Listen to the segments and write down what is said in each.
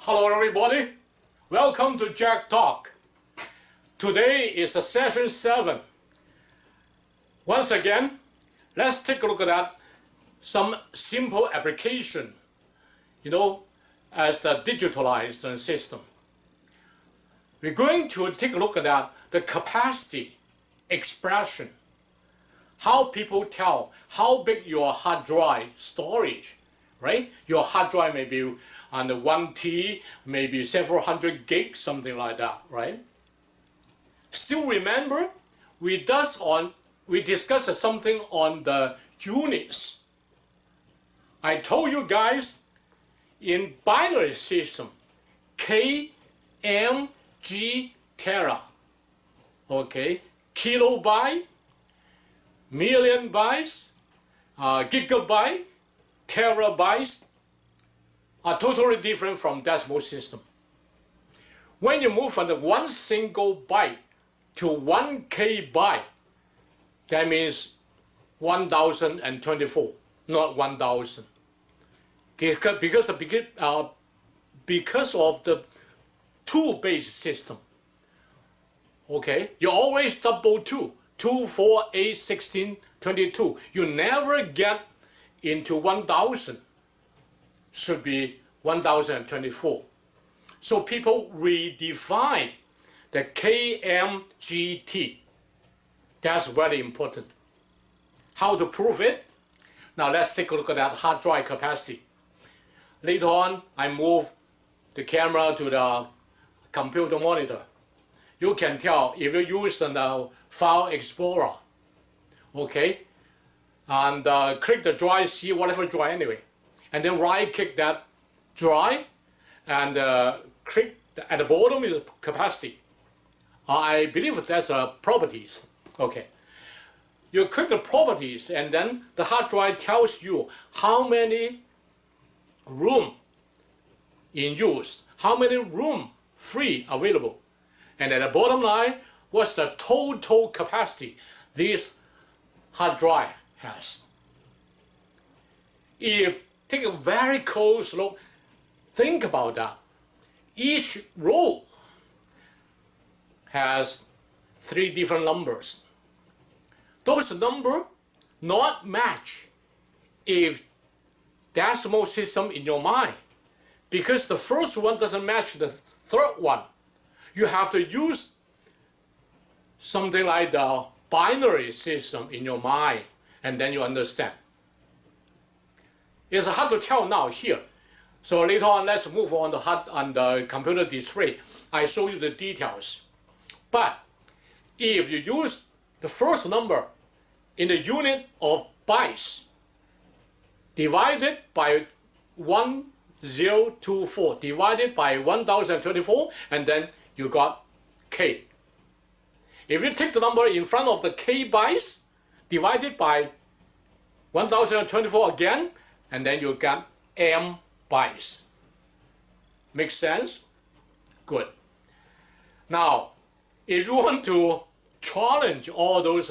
Hello everybody, welcome to Jack Talk. Today is session 7. Once again, let's take a look at some simple application, as a digitalized system. We're going to take a look at the capacity expression, how people tell how big your hard drive storage, right? Your hard drive may be on the 1T, maybe several hundred gigs, something like that, right? Still remember, we discussed something on the units. I told you guys in binary system, KMGT, okay, kilobyte, million bytes, gigabyte, terabytes are totally different from decimal system. When you move from the one single byte to 1K byte, that means 1024, not 1000. Because of the two-base system. Okay, you always double 2, 2, 4, 8, 16, 22. You never get into 1000. Should be 1024. So people redefine the KMGT. That's very important. How to prove it? Now let's take a look at that hard drive capacity. Later on, I move the camera to the computer monitor. You can tell if you use the File Explorer, okay, and click the drive, see whatever drive anyway, and then right-click that drive and click at the bottom is capacity. I believe that's properties. Okay, you click the properties, and then the hard drive tells you how many room in use, how many room free available, and at the bottom line, what's the total capacity this hard drive has. If take a very close look, think about that. Each row has 3 different numbers. Those numbers not match if decimal system in your mind, because the first one doesn't match the third one. You have to use something like the binary system in your mind, and then you understand. It's hard to tell now here. So later on, let's move on the computer display. I show you the details. But if you use the first number in the unit of bytes, divided by 1024, divided by 1024, and then you got K. If you take the number in front of the K bytes, divided by 1024 again, and then you get M bytes. Make sense? Good. Now, if you want to challenge all those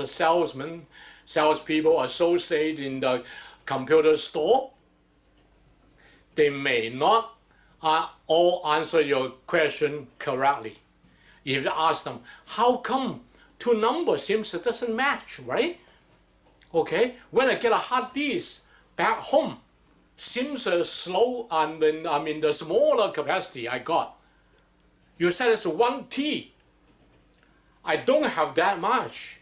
salespeople associated in the computer store, they may not all answer your question correctly. If you ask them, how come 2 numbers seems it doesn't match, right? Okay, when I get a hard disk back home, seems slow, I mean the smaller capacity I got. You said it's 1T. I don't have that much.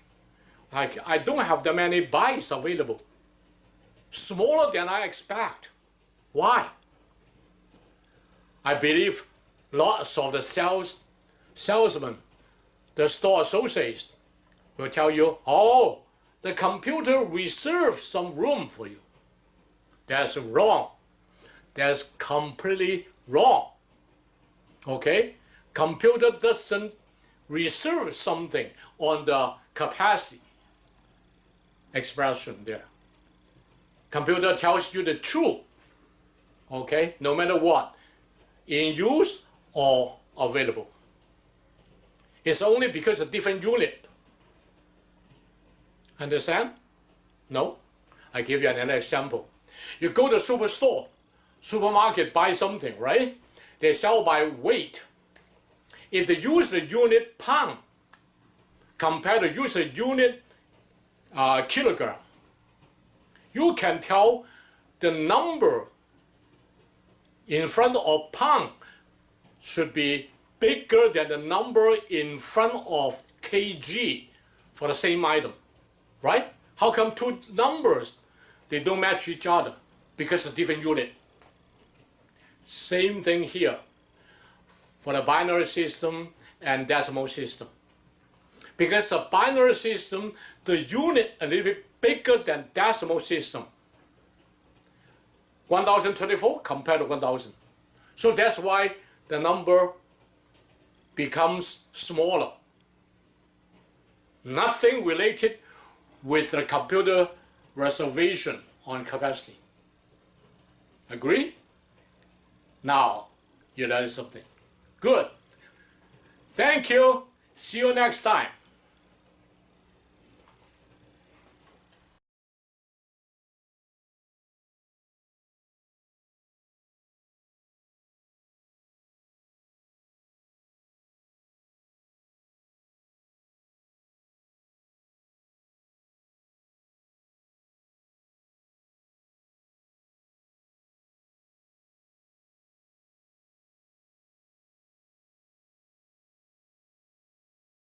I don't have that many bytes available. Smaller than I expect. Why? I believe lots of the salesmen, the store associates, will tell you, oh, the computer reserves some room for you. That's wrong. That's completely wrong. Okay? Computer doesn't reserve something on the capacity expression there. Computer tells you the truth. Okay? No matter what, in use or available. It's only because of different unit. Understand? No? I give you another example. You go to supermarket, buy something, right? they sell by weight. If they use the unit pound compared to use the unit kilogram, you can tell the number in front of pound should be bigger than the number in front of kg for the same item, right? How come two numbers, they don't match each other? Because of different unit. Same thing here for the binary system and decimal system. Because the binary system, the unit a little bit bigger than decimal system. 1024 compared to 1000. So that's why the number becomes smaller. Nothing related with the computer reservation on capacity. Agree? Now, you learned something. Good. Thank you. See you next time.